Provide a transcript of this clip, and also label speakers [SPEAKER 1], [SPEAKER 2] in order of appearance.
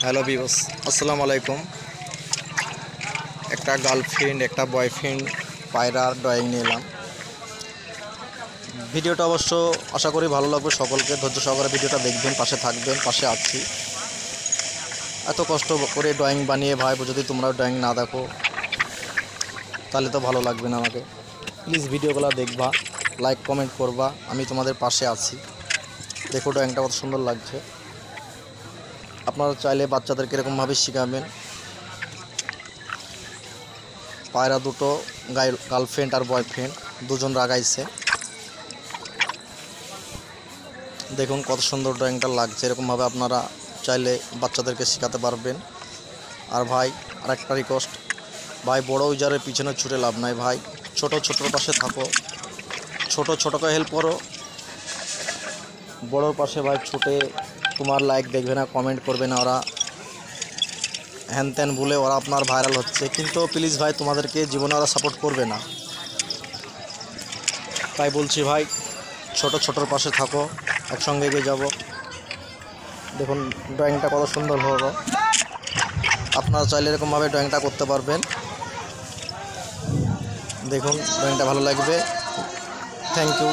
[SPEAKER 1] Hello বিবস, আসসালামু আলাইকুম। একটা গার্লফ্রেন্ড একটা বয়ফ্রেন্ড পায়রার ড্রয়িং নিয়ে এলাম। ভিডিওটা অবশ্য আশা করি ভালো লাগবে সকলকে। ধৈর্য সহকারে ভিডিওটা দেখবেন, পাশে থাকবেন, পাশে আছি। এত কষ্ট করে ড্রয়িং বানিয়ে ভাই যদি তোমরা ড্রয়িং না দেখো তাহলে তো ভালো লাগবে না আমাকে। প্লিজ ভিডিওগুলো দেখবা, লাইক কমেন্ট করবা, আমি তোমাদের পাশে আছি। দেখো ড্রয়িংটা কত সুন্দর লাগছে। আপনারা চাইলে বাচ্চাদেরকে এরকমভাবে শেখাবেন। পায়রা দুটো গার্লফ্রেন্ড আর বয়ফ্রেন্ড দুজন রাগাইছে। দেখুন কত সুন্দর ড্রয়িংটা লাগছে। এরকমভাবে আপনারা চাইলে বাচ্চাদেরকে শেখাতে পারবেন। আর ভাই আরেকটা রিকোয়েস্ট, ভাই বড় ইউজারের পিছনে ছুটে লাভ নাই ভাই, ছোটোর পাশে থাকো, ছোটোকে হেল্প করো। বড়োর পাশে ভাই ছুটে তোমার লাইক দেখবে না, কমেন্ট করবে না, ওরা হ্যান ত্যান বলে ওরা আপনার ভাইরাল হচ্ছে, কিন্তু প্লিজ ভাই তোমাদেরকে জীবনে ওরা সাপোর্ট করবে না। তাই বলছি ভাই ছোটোর পাশে থাকো, একসঙ্গে এগিয়ে যাব। দেখুন ড্রয়িংটা কত সুন্দর হলো। আপনারা চাইলে এরকমভাবে ড্রয়িংটা করতে পারবেন। দেখুন ড্রয়িংটা ভালো লাগবে। Thank you.